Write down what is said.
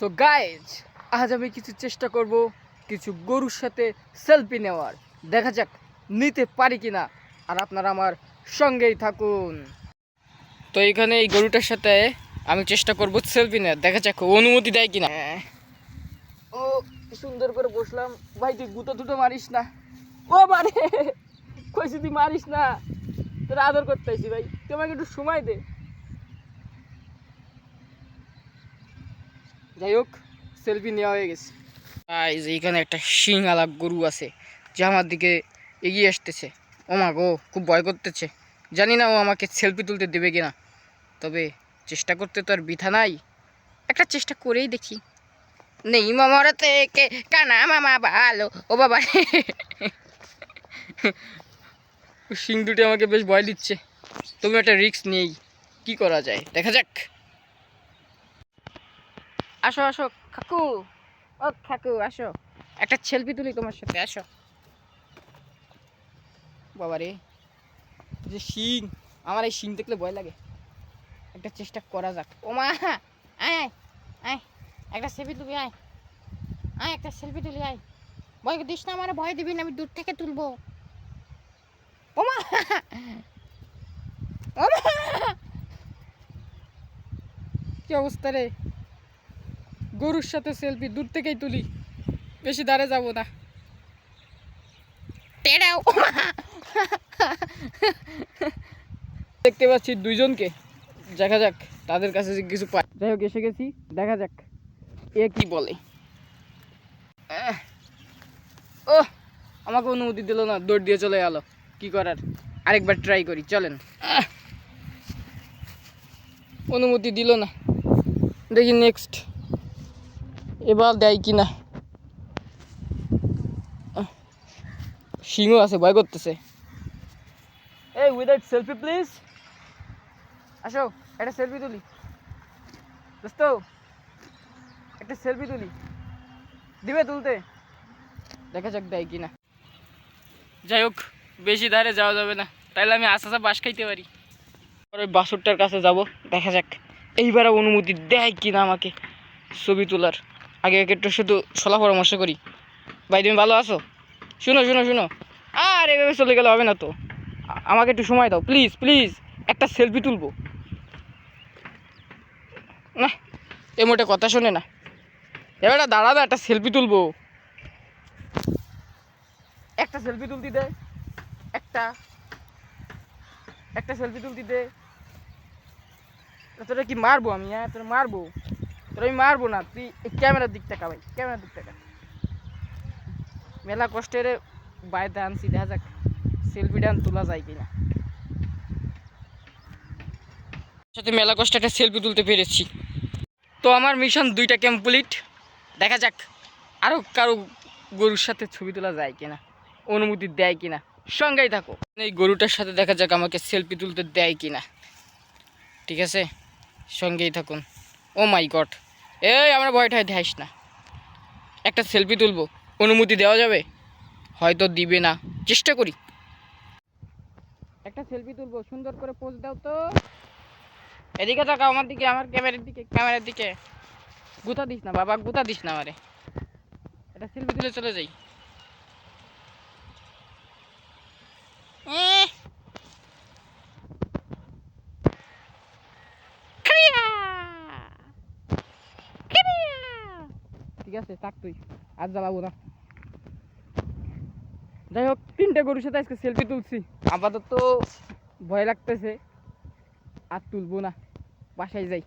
So guys, আজ আমি কিছু চেষ্টা করব কিছু গরুর সাথে সেলফি নেওয়ার। দেখা যাক নিতে পারি কিনা, আর আপনারা আমার সঙ্গেই থাকুন। তো এখানে এই গরুটার সাথে আমি চেষ্টা করব সেলফি নেওয়ার, দেখা যাক অনুমতি দেয় কিনা। ও সুন্দর করে বসলাম। ভাই তুই গুঁতো দুটো মারিস না। ও মানে কইছি তুই মারিস না, তোর আদর করতে আইছি। ভাই তুই আমাকে একটু সময় দে। যাই হোক, সেলফি নেওয়া হয়ে গেছে। এইখানে একটা শিংওয়ালা গরু আছে যে আমার দিকে এগিয়ে আসতেছে। ও মা গো, খুব ভয় করতেছে। জানি না ও আমাকে সেলফি তুলতে দেবে কিনা, তবে চেষ্টা করতে তো আর বৃথা নাই, একটা চেষ্টা করেই দেখি। নেই মামার থেকে কানা মামা ভালো। ও বাবা, শিং দুটি আমাকে বেশ ভয় দিচ্ছে, তবে একটা রিস্ক নেই। কি করা যায় দেখা যাক। আসো আসো কাকু, ও কাকু আসো, একটা সেলফি তুলি তোমার সাথে, আসো। বাবারে, যে শিং, আমার এই শিং দেখলে ভয় লাগে। একটা চেষ্টা করা যাক। ও মা, আয় আয়, একটা সেলফি তুলি, আয় আয়, একটা সেলফি তুলি, আয়। ভয় দিস না, আমার ভয় দিবি না, আমি দূর থেকে তুলবো। ও মা, ও মা, কি অবস্থা রে। গরুর সাথে সেলফি দূর থেকেই তুলি, বেশি দাঁড়ে যাবো না। দেখতে পাচ্ছি দুইজনকে, দেখা যাক তাদের কাছে কিছু পাই। যাই হোক, এসে গেছি, দেখা যাক এ কি বলে। ও আমাকে অনুমতি দিল না, দৌড় দিয়ে চলে গেল। কি করার, আরেকবার ট্রাই করি, চলেন। অনুমতি দিল না, দেখি নেক্সট এবার দেয় কিনা। সিংহ আছে, ভয় করতেছে। এই উইদাউট সেলফি প্লিজ, আসো একটা সেলফি তুলি। দোস্ত একটা সেলফি তুলি, দিবে তুলতে? দেখা যাক দেয় কিনা। যাই হোক, বেশি ধারে যাওয়া যাবে না, তাইলে আমি আস্তে আস্তে বাস খাইতে পারি। ওই বাসুরটার কাছে যাব, দেখা যাক এইবার অনুমতি দেয় কিনা আমাকে ছবি তোলার। আগে একটু শুধু সলা পরামর্শ করি। ভাই তুমি ভালো আছো? শুনো শুনো শুনো, আর এভাবে চলে গেলে হবে না তো, আমাকে একটু সময় দাও প্লিজ প্লিজ, একটা সেলফি তুলবো। না, এ মোটে কথা শোনে না। এবার দাঁড়াবে, একটা সেলফি তুলবো। একটা সেলফি তুলতে দে, একটা একটা সেলফি তুলতে দে। তোরা কি মারবো আমি? হ্যাঁ তোরা মারবো, তোরা আমি মারবো না। তুই ক্যামেরার দিক টাকা, ভাই ক্যামেরার দিক টাকা। মেলা কষ্টের বাইরে আনছি, দেখা যাক সেলফিটা তোলা যায় কিনা। সাথে মেলা কষ্টে একটা সেলফি তুলতে পেরেছি। তো আমার মিশন দুইটা কমপ্লিট। দেখা যাক আরও কারো গরুর সাথে ছবি তোলা যায় কিনা, অনুমতি দেয় কিনা। সঙ্গেই থাকো, এই গরুটার সাথে দেখা যাক আমাকে সেলফি তুলতে দেয় কিনা। ঠিক আছে, সঙ্গেই থাকুন। ও মাই গড, এই আমরা ভয়টায় দেখাইস না। একটা সেলফি তুলবো, অনুমতি দেওয়া যাবে? হয়তো দিবে না, চেষ্টা করি। একটা সেলফি তুলবো, সুন্দর করে পোজ দাও তো। এদিকে তাকাও আমার দিকে, আমার ক্যামেরার দিকে, ক্যামেরার দিকে। গুতা দিস না বাবা, গুতা দিস না আমারে। একটা সেলফি তুলে চলে যাই। ঠিক আছে থাক, তুই আর জ্বালাবো না। যাই হোক, তিনটে গরুর সাথে আজকে সেলফি তুলছি, আপাতত ভয় লাগতেছে, আর তুলবো না, বাসায় যাই।